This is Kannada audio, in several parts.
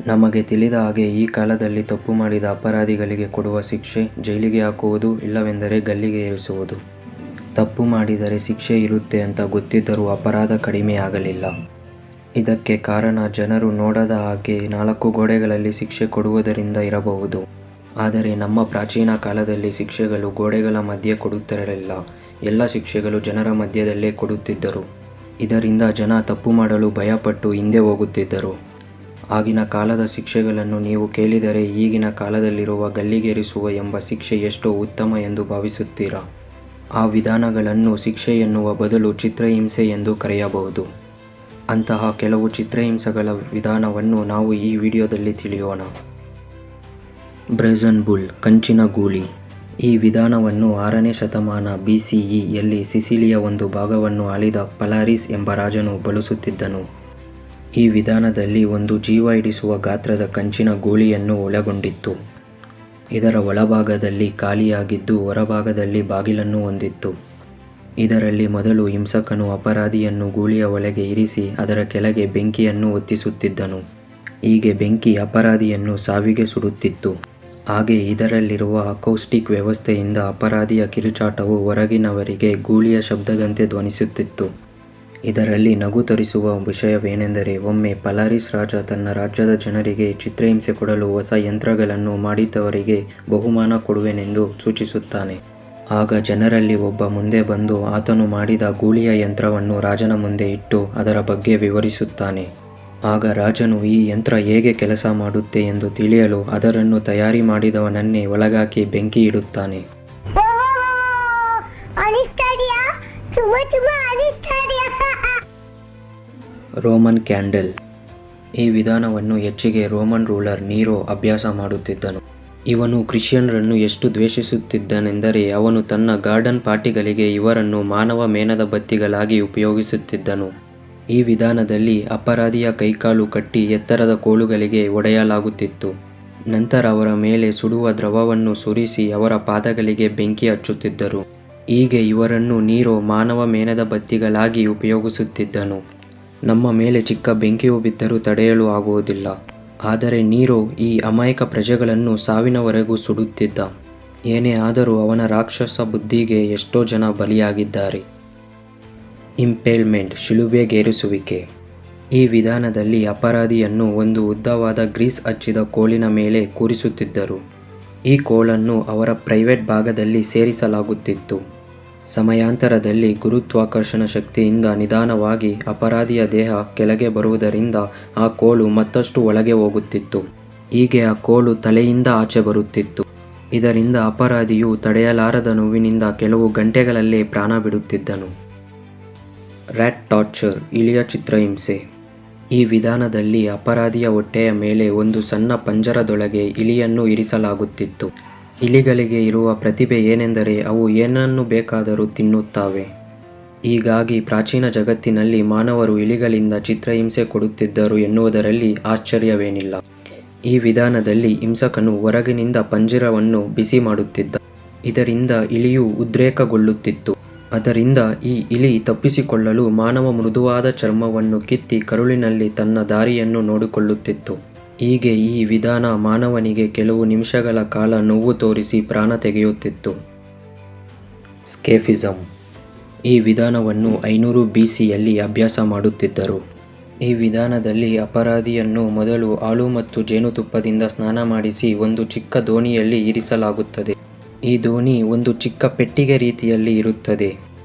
ನಮಗೆ ತಿಳಿದ ಹಾಗೆ ಈ ಕಾಲದಲ್ಲಿ ತಪ್ಪು ಮಾಡಿದ ಅಪರಾಧಿಗಳಿಗೆ ಕೊಡುವ ಶಿಕ್ಷೆ ಜೈಲಿಗೆ ಹಾಕುವುದು, ಇಲ್ಲವೆಂದರೆ ಗಲ್ಲಿಗೆ ಏರಿಸುವುದು. ತಪ್ಪು ಮಾಡಿದರೆ ಶಿಕ್ಷೆ ಇರುತ್ತೆ ಅಂತ ಗೊತ್ತಿದ್ದರೂ ಅಪರಾಧ ಕಡಿಮೆಯಾಗಲಿಲ್ಲ. ಇದಕ್ಕೆ ಕಾರಣ ಜನರು ನೋಡದ ಹಾಗೆ 4 ಗೋಡೆಗಳಲ್ಲಿ ಶಿಕ್ಷೆ ಕೊಡುವುದರಿಂದ ಇರಬಹುದು. ಆದರೆ ನಮ್ಮ ಪ್ರಾಚೀನ ಕಾಲದಲ್ಲಿ ಶಿಕ್ಷೆಗಳು ಗೋಡೆಗಳ ಮಧ್ಯೆ ಕೊಡುತ್ತಿರಲಿಲ್ಲ. ಎಲ್ಲ ಶಿಕ್ಷೆಗಳು ಜನರ ಮಧ್ಯದಲ್ಲೇ ಕೊಡುತ್ತಿದ್ದರು. ಇದರಿಂದ ಜನ ತಪ್ಪು ಮಾಡಲು ಭಯಪಟ್ಟು ಹಿಂದೆ ಹೋಗುತ್ತಿದ್ದರು. ಆಗಿನ ಕಾಲದ ಶಿಕ್ಷೆಗಳನ್ನು ನೀವು ಕೇಳಿದರೆ ಈಗಿನ ಕಾಲದಲ್ಲಿರುವ ಗಲ್ಲಿಗೇರಿಸುವ ಎಂಬ ಶಿಕ್ಷೆ ಎಷ್ಟೋ ಉತ್ತಮ ಎಂದು ಭಾವಿಸುತ್ತೀರಾ? ಆ ವಿಧಾನಗಳನ್ನು ಶಿಕ್ಷೆ ಎನ್ನುವ ಬದಲು ಚಿತ್ರಹಿಂಸೆ ಎಂದು ಕರೆಯಬಹುದು. ಅಂತಹ ಕೆಲವು ಚಿತ್ರಹಿಂಸೆಗಳ ವಿಧಾನವನ್ನು ನಾವು ಈ ವಿಡಿಯೋದಲ್ಲಿ ತಿಳಿಯೋಣ. ಬ್ರೇಜನ್ ಬುಲ್, ಕಂಚಿನ ಗೂಳಿ. ಈ ವಿಧಾನವನ್ನು 6ನೇ ಶತಮಾನ BCE ಯಲ್ಲಿ ಸಿಸಿಲಿಯ ಒಂದು ಭಾಗವನ್ನು ಆಳಿದ ಪಲಾರಿಸ್ ಎಂಬ ರಾಜನು ಬಳಸುತ್ತಿದ್ದನು. ಈ ವಿಧಾನದಲ್ಲಿ ಒಂದು ಜೀವ ಹಿಡಿಸುವ ಗಾತ್ರದ ಕಂಚಿನ ಗೂಳಿಯನ್ನು ಒಳಗೊಂಡಿತ್ತು. ಇದರ ಒಳಭಾಗದಲ್ಲಿ ಖಾಲಿಯಾಗಿದ್ದು ಹೊರಭಾಗದಲ್ಲಿ ಬಾಗಿಲನ್ನು ಹೊಂದಿತ್ತು. ಇದರಲ್ಲಿ ಮೊದಲು ಹಿಂಸಕನು ಅಪರಾಧಿಯನ್ನು ಗೂಳಿಯ ಒಳಗೆ ಇರಿಸಿ ಅದರ ಕೆಳಗೆ ಬೆಂಕಿಯನ್ನು ಹೊತ್ತಿಸುತ್ತಿದ್ದನು. ಹೀಗೆ ಬೆಂಕಿ ಅಪರಾಧಿಯನ್ನು ಸಾವಿಗೆ ಸುಡುತ್ತಿತ್ತು. ಹಾಗೆ ಇದರಲ್ಲಿರುವ ಅಕೌಸ್ಟಿಕ್ ವ್ಯವಸ್ಥೆಯಿಂದ ಅಪರಾಧಿಯ ಕಿರುಚಾಟವು ಹೊರಗಿನವರಿಗೆ ಗೂಳಿಯ ಶಬ್ದದಂತೆ ಧ್ವನಿಸುತ್ತಿತ್ತು. ಇದರಲ್ಲಿ ನಗು ತರಿಸುವ ವಿಷಯವೇನೆಂದರೆ, ಒಮ್ಮೆ ಪಲಾರಿಸ್ ರಾಜ ತನ್ನ ರಾಜ್ಯದ ಜನರಿಗೆ ಚಿತ್ರಹಿಂಸೆ ಕೊಡಲು ಹೊಸ ಯಂತ್ರಗಳನ್ನು ಮಾಡಿದವರಿಗೆ ಬಹುಮಾನ ಕೊಡುವೆನೆಂದು ಸೂಚಿಸುತ್ತಾನೆ. ಆಗ ಜನರಲ್ಲಿ ಒಬ್ಬ ಮುಂದೆ ಬಂದು ಆತನು ಮಾಡಿದ ಗೂಳಿಯ ಯಂತ್ರವನ್ನು ರಾಜನ ಮುಂದೆ ಇಟ್ಟು ಅದರ ಬಗ್ಗೆ ವಿವರಿಸುತ್ತಾನೆ. ಆಗ ರಾಜನು ಈ ಯಂತ್ರ ಹೇಗೆ ಕೆಲಸ ಮಾಡುತ್ತೆ ಎಂದು ತಿಳಿಯಲು ಅದರನ್ನು ತಯಾರಿ ಮಾಡಿದವನನ್ನೇ ಒಳಗಾಕಿ ಬೆಂಕಿ ಇಡುತ್ತಾನೆ. Roman candle. ಈ ವಿಧಾನವನ್ನು ಹೆಚ್ಚಿಗೆ ರೋಮನ್ ರೂಲರ್ ನೀರೋ ಅಭ್ಯಾಸ ಮಾಡುತ್ತಿದ್ದನು. ಇವನು ಕ್ರಿಶ್ಚಿಯನ್ನರನ್ನು ಎಷ್ಟು ದ್ವೇಷಿಸುತ್ತಿದ್ದನೆಂದರೆ ಅವನು ತನ್ನ ಗಾರ್ಡನ್ ಪಾರ್ಟಿಗಳಿಗೆ ಇವರನ್ನು ಮಾನವ ಮೇಣದ ಬತ್ತಿಗಳಾಗಿ ಉಪಯೋಗಿಸುತ್ತಿದ್ದನು. ಈ ವಿಧಾನದಲ್ಲಿ ಅಪರಾಧಿಯ ಕೈಕಾಲು ಕಟ್ಟಿ ಎತ್ತರದ ಕೋಲುಗಳಿಗೆ ಒಡೆಯಲಾಗುತ್ತಿತ್ತು. ನಂತರ ಅವರ ಮೇಲೆ ಸುಡುವ ದ್ರವವನ್ನು ಸುರಿಸಿ ಅವರ ಪಾದಗಳಿಗೆ ಬೆಂಕಿ ಹಚ್ಚುತ್ತಿದ್ದರು. ಹೀಗೆ ಇವರನ್ನು ನೀರೋ ಮಾನವ ಮೇಣದ ಬತ್ತಿಗಳಾಗಿ ಉಪಯೋಗಿಸುತ್ತಿದ್ದನು. ನಮ್ಮ ಮೇಲೆ ಚಿಕ್ಕ ಬೆಂಕಿಯು ಬಿದ್ದರೂ ತಡೆಯಲು ಆಗುವುದಿಲ್ಲ. ಆದರೆ ನೀರೋ ಈ ಅಮಾಯಕ ಪ್ರಜೆಗಳನ್ನು ಸಾವಿನವರೆಗೂ ಸುಡುತ್ತಿದ್ದ. ಏನೇ ಆದರೂ ಅವನ ರಾಕ್ಷಸ ಬುದ್ಧಿಗೆ ಎಷ್ಟೋ ಜನ ಬಲಿಯಾಗಿದ್ದಾರೆ. ಇಂಪೇಲ್ಮೆಂಟ್, ಶಿಲುಬೆಗೇರಿಸುವಿಕೆ. ಈ ವಿಧಾನದಲ್ಲಿ ಅಪರಾಧಿಯನ್ನು ಒಂದು ಉದ್ದವಾದ ಗ್ರೀಸ್ ಹಚ್ಚಿದ ಕೋಲಿನ ಮೇಲೆ ಕೂರಿಸುತ್ತಿದ್ದರು. ಈ ಕೋಲನ್ನು ಅವರ ಪ್ರೈವೇಟ್ ಭಾಗದಲ್ಲಿ ಸೇರಿಸಲಾಗುತ್ತಿತ್ತು. ಸಮಯಾಂತರದಲ್ಲಿ ಗುರುತ್ವಾಕರ್ಷಣ ಶಕ್ತಿಯಿಂದ ನಿಧಾನವಾಗಿ ಅಪರಾಧಿಯ ದೇಹ ಕೆಳಗೆ ಬರುವುದರಿಂದ ಆ ಕೋಲು ಮತ್ತಷ್ಟು ಒಳಗೆ ಹೋಗುತ್ತಿತ್ತು. ಹೀಗೆ ಆ ಕೋಲು ತಲೆಯಿಂದ ಆಚೆ ಬರುತ್ತಿತ್ತು. ಇದರಿಂದ ಅಪರಾಧಿಯು ತಡೆಯಲಾರದ ನೋವಿನಿಂದ ಕೆಲವು ಗಂಟೆಗಳಲ್ಲೇ ಪ್ರಾಣ ಬಿಡುತ್ತಿದ್ದನು. ರ್ಯಾಟ್ ಟಾರ್ಚರ್, ಇಲಿಯ ಚಿತ್ರಹಿಂಸೆ. ಈ ವಿಧಾನದಲ್ಲಿ ಅಪರಾಧಿಯ ಹೊಟ್ಟೆಯ ಮೇಲೆ ಒಂದು ಸಣ್ಣ ಪಂಜರದೊಳಗೆ ಇಲಿಯನ್ನು ಇರಿಸಲಾಗುತ್ತಿತ್ತು. ಇಲಿಗಳಿಗೆ ಇರುವ ಪ್ರತಿಭೆ ಏನೆಂದರೆ ಅವು ಏನನ್ನು ಬೇಕಾದರೂ ತಿನ್ನುತ್ತವೆ. ಹೀಗಾಗಿ ಪ್ರಾಚೀನ ಜಗತ್ತಿನಲ್ಲಿ ಮಾನವರು ಇಲಿಗಳಿಂದ ಚಿತ್ರಹಿಂಸೆ ಕೊಡುತ್ತಿದ್ದರು ಎನ್ನುವುದರಲ್ಲಿ ಆಶ್ಚರ್ಯವೇನಿಲ್ಲ. ಈ ವಿಧಾನದಲ್ಲಿ ಹಿಂಸಕನು ಹೊರಗಿನಿಂದ ಪಂಜರವನ್ನು ಬಿಸಿ ಮಾಡುತ್ತಿದ್ದ. ಇದರಿಂದ ಇಲಿಯು ಉದ್ರೇಕಗೊಳ್ಳುತ್ತಿತ್ತು. ಅದರಿಂದ ಈ ಇಲಿ ತಪ್ಪಿಸಿಕೊಳ್ಳಲು ಮಾನವ ಮೃದುವಾದ ಚರ್ಮವನ್ನು ಕಿತ್ತಿ ಕರುಳಿನಲ್ಲಿ ತನ್ನ ದಾರಿಯನ್ನು ನೋಡಿಕೊಳ್ಳುತ್ತಿತ್ತು. ಹೀಗೆ ಈ ವಿಧಾನ ಮಾನವನಿಗೆ ಕೆಲವು ನಿಮಿಷಗಳ ಕಾಲ ನೋವು ತೋರಿಸಿ ಪ್ರಾಣ ತೆಗೆಯುತ್ತಿತ್ತು. ಸ್ಕೇಫಿಸಮ್. ಈ ವಿಧಾನವನ್ನು 500 BCಯಲ್ಲಿ ಅಭ್ಯಾಸ ಮಾಡುತ್ತಿದ್ದರು. ಈ ವಿಧಾನದಲ್ಲಿ ಅಪರಾಧಿಯನ್ನು ಮೊದಲು ಹಾಲು ಮತ್ತು ಜೇನುತುಪ್ಪದಿಂದ ಸ್ನಾನ ಮಾಡಿಸಿ ಒಂದು ಚಿಕ್ಕ ದೋಣಿಯಲ್ಲಿ ಇರಿಸಲಾಗುತ್ತದೆ. ಈ ದೋಣಿ ಒಂದು ಚಿಕ್ಕ ಪೆಟ್ಟಿಗೆ ರೀತಿಯಲ್ಲಿ ಇರುತ್ತದೆ.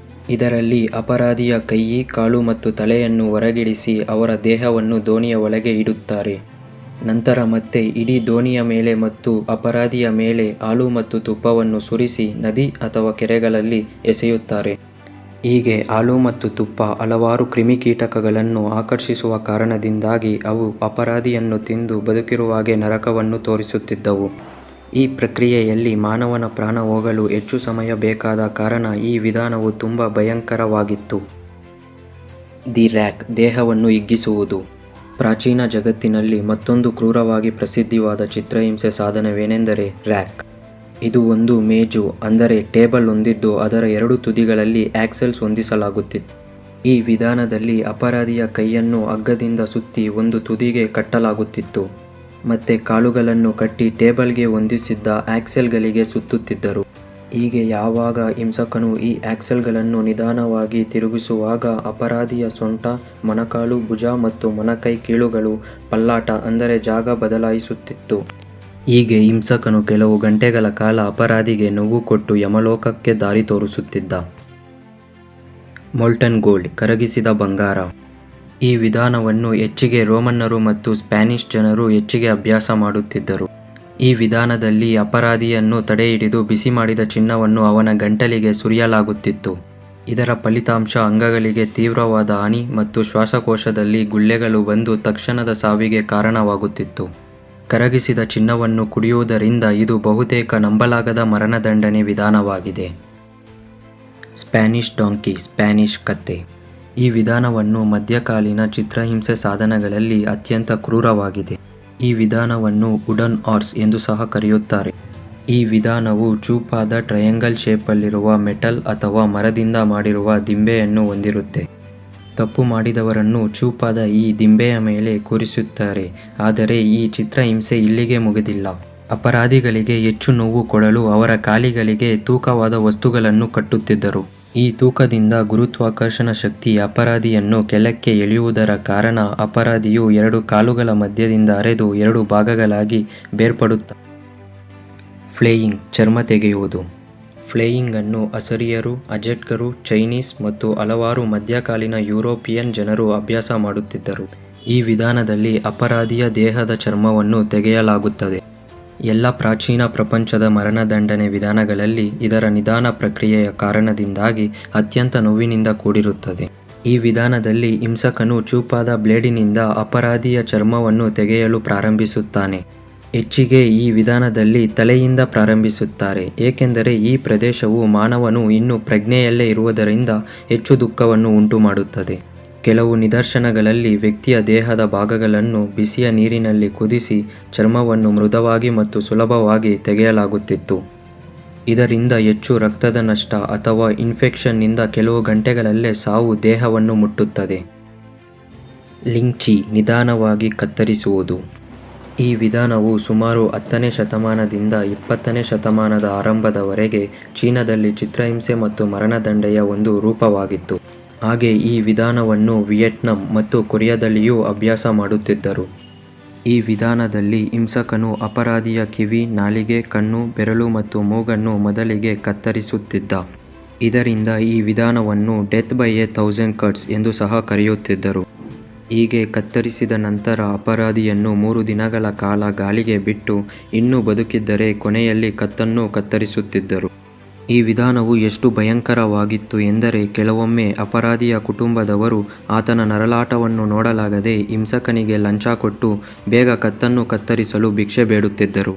ಇದರಲ್ಲಿ ಅಪರಾಧಿಯ ಕೈ, ಕಾಲು ಮತ್ತು ತಲೆಯನ್ನು ಹೊರಗಿಡಿಸಿ ಅವರ ದೇಹವನ್ನು ದೋಣಿಯ ಒಳಗೆ ಇಡುತ್ತಾರೆ. ನಂತರ ಮತ್ತೆ ಇಡೀ ದೋಣಿಯ ಮೇಲೆ ಮತ್ತು ಅಪರಾಧಿಯ ಮೇಲೆ ಹಾಲು ಮತ್ತು ತುಪ್ಪವನ್ನು ಸುರಿಸಿ ನದಿ ಅಥವಾ ಕೆರೆಗಳಲ್ಲಿ ಎಸೆಯುತ್ತಾರೆ. ಹೀಗೆ ಹಾಲು ಮತ್ತು ತುಪ್ಪ ಹಲವಾರು ಕ್ರಿಮಿಕೀಟಕಗಳನ್ನು ಆಕರ್ಷಿಸುವ ಕಾರಣದಿಂದಾಗಿ ಅವು ಅಪರಾಧಿಯನ್ನು ತಿಂದು ಬದುಕಿರುವಾಗೆ ನರಕವನ್ನು ತೋರಿಸುತ್ತಿದ್ದವು. ಈ ಪ್ರಕ್ರಿಯೆಯಲ್ಲಿ ಮಾನವನ ಪ್ರಾಣ ಹೋಗಲು ಹೆಚ್ಚು ಸಮಯ ಬೇಕಾದ ಕಾರಣ ಈ ವಿಧಾನವು ತುಂಬ ಭಯಂಕರವಾಗಿತ್ತು. ದಿ ರ್ಯಾಕ್, ದೇಹವನ್ನು ಹಿಗ್ಗಿಸುವುದು. ಪ್ರಾಚೀನ ಜಗತ್ತಿನಲ್ಲಿ ಮತ್ತೊಂದು ಕ್ರೂರವಾಗಿ ಪ್ರಸಿದ್ಧವಾದ ಚಿತ್ರಹಿಂಸೆ ಸಾಧನವೇನೆಂದರೆ ರ್ಯಾಕ್. ಇದು ಒಂದು ಮೇಜು ಅಂದರೆ ಟೇಬಲ್ ಹೊಂದಿದ್ದು ಅದರ 2 ತುದಿಗಳಲ್ಲಿ ಆಕ್ಸೆಲ್ಸ್ ಹೊಂದಿಸಲಾಗುತ್ತಿತ್ತು. ಈ ವಿಧಾನದಲ್ಲಿ ಅಪರಾಧಿಯ ಕೈಯನ್ನು ಹಗ್ಗದಿಂದ ಸುತ್ತಿ ಒಂದು ತುದಿಗೆ ಕಟ್ಟಲಾಗುತ್ತಿತ್ತು. ಮತ್ತು ಕಾಲುಗಳನ್ನು ಕಟ್ಟಿ ಟೇಬಲ್ಗೆ ಹೊಂದಿಸಿದ್ದ ಆಕ್ಸೆಲ್ಗಳಿಗೆ ಸುತ್ತುತ್ತಿದ್ದರು. ಹೀಗೆ ಯಾವಾಗ ಹಿಂಸಕನು ಈ ಆಕ್ಸೆಲ್ಗಳನ್ನು ನಿಧಾನವಾಗಿ ತಿರುಗಿಸುವಾಗ ಅಪರಾಧಿಯ ಸೊಂಟ, ಮೊಣಕಾಲು, ಭುಜ ಮತ್ತು ಮೊಣಕೈ ಕೀಲುಗಳು ಪಲ್ಲಾಟ ಅಂದರೆ ಜಾಗ ಬದಲಾಯಿಸುತ್ತಿತ್ತು. ಹೀಗೆ ಹಿಂಸಕನು ಕೆಲವು ಗಂಟೆಗಳ ಕಾಲ ಅಪರಾಧಿಗೆ ನೋವು ಕೊಟ್ಟು ಯಮಲೋಕಕ್ಕೆ ದಾರಿ ತೋರಿಸುತ್ತಿದ್ದ. ಮೋಲ್ಟನ್ ಗೋಲ್ಡ್, ಕರಗಿಸಿದ ಬಂಗಾರ. ಈ ವಿಧಾನವನ್ನು ಹೆಚ್ಚಿಗೆ ರೋಮನ್ನರು ಮತ್ತು ಸ್ಪ್ಯಾನಿಷ್ ಜನರು ಹೆಚ್ಚಿಗೆ ಅಭ್ಯಾಸ ಮಾಡುತ್ತಿದ್ದರು. ಈ ವಿಧಾನದಲ್ಲಿ ಅಪರಾಧಿಯನ್ನು ತಡೆಹಿಡಿದು ಬಿಸಿ ಮಾಡಿದ ಚಿನ್ನವನ್ನು ಅವನ ಗಂಟಲಿಗೆ ಸುರಿಯಲಾಗುತ್ತಿತ್ತು. ಇದರ ಫಲಿತಾಂಶ ಅಂಗಗಳಿಗೆ ತೀವ್ರವಾದ ಹಾನಿ ಮತ್ತು ಶ್ವಾಸಕೋಶದಲ್ಲಿ ಗುಳ್ಳೆಗಳು ಬಂದು ತಕ್ಷಣದ ಸಾವಿಗೆ ಕಾರಣವಾಗುತ್ತಿತ್ತು. ಕರಗಿಸಿದ ಚಿನ್ನವನ್ನು ಕುಡಿಯುವುದರಿಂದ ಇದು ಬಹುತೇಕ ನಂಬಲಾಗದ ಮರಣದಂಡನೆ ವಿಧಾನವಾಗಿದೆ. ಸ್ಪ್ಯಾನಿಷ್ ಡಾಂಕಿ, ಸ್ಪ್ಯಾನಿಷ್ ಕತ್ತೆ. ಈ ವಿಧಾನವನ್ನು ಮಧ್ಯಕಾಲೀನ ಚಿತ್ರಹಿಂಸೆ ಸಾಧನಗಳಲ್ಲಿ ಅತ್ಯಂತ ಕ್ರೂರವಾಗಿದೆ. ಈ ವಿಧಾನವನ್ನು ವುಡನ್ ಹಾರ್ಸ್ ಎಂದು ಸಹ ಕರೆಯುತ್ತಾರೆ. ಈ ವಿಧಾನವು ಚೂಪಾದ ಟ್ರಯಾಂಗಲ್ ಶೇಪಲ್ಲಿರುವ ಮೆಟಲ್ ಅಥವಾ ಮರದಿಂದ ಮಾಡಿರುವ ದಿಂಬೆಯನ್ನು ಹೊಂದಿರುತ್ತೆ. ತಪ್ಪು ಮಾಡಿದವರನ್ನು ಚೂಪಾದ ಈ ದಿಂಬೆಯ ಮೇಲೆ ಕೂರಿಸುತ್ತಾರೆ. ಆದರೆ ಈ ಚಿತ್ರಹಿಂಸೆ ಇಲ್ಲಿಗೆ ಮುಗಿದಿಲ್ಲ. ಅಪರಾಧಿಗಳಿಗೆ ಹೆಚ್ಚು ನೋವು ಕೊಡಲು ಅವರ ಕಾಲಿಗಳಿಗೆ ತೂಕವಾದ ವಸ್ತುಗಳನ್ನು ಕಟ್ಟುತ್ತಿದ್ದರು. ಈ ತೂಕದಿಂದ ಗುರುತ್ವಾಕರ್ಷಣ ಶಕ್ತಿ ಅಪರಾಧಿಯನ್ನು ಕೆಳಕ್ಕೆ ಎಳೆಯುವುದರ ಕಾರಣ ಅಪರಾಧಿಯು ಎರಡು ಕಾಲುಗಳ ಮಧ್ಯದಿಂದ ಹರಿದು ಎರಡು ಭಾಗಗಳಾಗಿ ಬೇರ್ಪಡುತ್ತಾನೆ. ಫ್ಲೇಯಿಂಗ್, ಚರ್ಮ ತೆಗೆಯುವುದು. ಫ್ಲೇಯಿಂಗ್ ಅನ್ನು ಅಸರಿಯರು, ಅಜೆಟ್ಗರು, ಚೈನೀಸ್ ಮತ್ತು ಹಲವಾರು ಮಧ್ಯಕಾಲೀನ ಯುರೋಪಿಯನ್ ಜನರು ಅಭ್ಯಾಸ ಮಾಡುತ್ತಿದ್ದರು. ಈ ವಿಧಾನದಲ್ಲಿ ಅಪರಾಧಿಯ ದೇಹದ ಚರ್ಮವನ್ನು ತೆಗೆಯಲಾಗುತ್ತದೆ. ಎಲ್ಲ ಪ್ರಾಚೀನ ಪ್ರಪಂಚದ ಮರಣದಂಡನೆ ವಿಧಾನಗಳಲ್ಲಿ ಇದರ ನಿಧಾನ ಪ್ರಕ್ರಿಯೆಯ ಕಾರಣದಿಂದಾಗಿ ಅತ್ಯಂತ ನೋವಿನಿಂದ ಕೂಡಿರುತ್ತದೆ. ಈ ವಿಧಾನದಲ್ಲಿ ಹಿಂಸಕನು ಚೂಪಾದ ಬ್ಲೇಡಿನಿಂದ ಅಪರಾಧಿಯ ಚರ್ಮವನ್ನು ತೆಗೆಯಲು ಪ್ರಾರಂಭಿಸುತ್ತಾನೆ. ಹೆಚ್ಚಿಗೆ ಈ ವಿಧಾನದಲ್ಲಿ ತಲೆಯಿಂದ ಪ್ರಾರಂಭಿಸುತ್ತಾರೆ, ಏಕೆಂದರೆ ಈ ಪ್ರದೇಶವು ಮಾನವನು ಇನ್ನೂ ಪ್ರಜ್ಞೆಯಲ್ಲೇ ಇರುವುದರಿಂದ ಹೆಚ್ಚು ದುಃಖವನ್ನು ಉಂಟುಮಾಡುತ್ತದೆ. ಕೆಲವು ನಿದರ್ಶನಗಳಲ್ಲಿ ವ್ಯಕ್ತಿಯ ದೇಹದ ಭಾಗಗಳನ್ನು ಬಿಸಿಯ ನೀರಿನಲ್ಲಿ ಕುದಿಸಿ ಚರ್ಮವನ್ನು ಮೃದುವಾಗಿ ಮತ್ತು ಸುಲಭವಾಗಿ ತೆಗೆಯಲಾಗುತ್ತಿತ್ತು. ಇದರಿಂದ ಹೆಚ್ಚು ರಕ್ತದ ನಷ್ಟ ಅಥವಾ ಇನ್ಫೆಕ್ಷನ್ನಿಂದ ಕೆಲವು ಗಂಟೆಗಳಲ್ಲೇ ಸಾವು ದೇಹವನ್ನು ಮುಟ್ಟುತ್ತದೆ. ಲಿಂಚಿ, ನಿಧಾನವಾಗಿ ಕತ್ತರಿಸುವುದು. ಈ ವಿಧಾನವು ಸುಮಾರು 10ನೇ ಶತಮಾನದಿಂದ 20ನೇ ಶತಮಾನದ ಆರಂಭದವರೆಗೆ ಚೀನಾದಲ್ಲಿ ಚಿತ್ರಹಿಂಸೆ ಮತ್ತು ಮರಣದಂಡನೆಯ ಒಂದು ರೂಪವಾಗಿತ್ತು. ಹಾಗೆ ಈ ವಿಧಾನವನ್ನು ವಿಯೆಟ್ನಾಂ ಮತ್ತು ಕೊರಿಯಾದಲ್ಲಿಯೂ ಅಭ್ಯಾಸ ಮಾಡುತ್ತಿದ್ದರು. ಈ ವಿಧಾನದಲ್ಲಿ ಹಿಂಸಕನು ಅಪರಾಧಿಯ ಕಿವಿ, ನಾಲಿಗೆ, ಕಣ್ಣು, ಬೆರಳು ಮತ್ತು ಮೂಗನ್ನು ಮೊದಲಿಗೆ ಕತ್ತರಿಸುತ್ತಿದ್ದ. ಇದರಿಂದ ಈ ವಿಧಾನವನ್ನು ಡೆತ್ ಬೈ ಎ 1000 ಕಟ್ಸ್ ಎಂದು ಸಹ ಕರೆಯುತ್ತಿದ್ದರು. ಹೀಗೆ ಕತ್ತರಿಸಿದ ನಂತರ ಅಪರಾಧಿಯನ್ನು 3 ದಿನಗಳ ಕಾಲ ಗಾಳಿಗೆ ಬಿಟ್ಟು ಇನ್ನೂ ಬದುಕಿದ್ದರೆ ಕೊನೆಯಲ್ಲಿ ಕತ್ತನ್ನು ಕತ್ತರಿಸುತ್ತಿದ್ದರು. ಈ ವಿಧಾನವು ಎಷ್ಟು ಭಯಂಕರವಾಗಿತ್ತು ಎಂದರೆ ಕೆಲವೊಮ್ಮೆ ಅಪರಾಧಿಯ ಕುಟುಂಬದವರು ಆತನ ನರಳಾಟವನ್ನು ನೋಡಲಾಗದೆ ಹಿಂಸಕನಿಗೆ ಲಂಚ ಕೊಟ್ಟು ಬೇಗ ಕತ್ತನ್ನು ಕತ್ತರಿಸಲು ಭಿಕ್ಷೆ ಬೇಡುತ್ತಿದ್ದರು.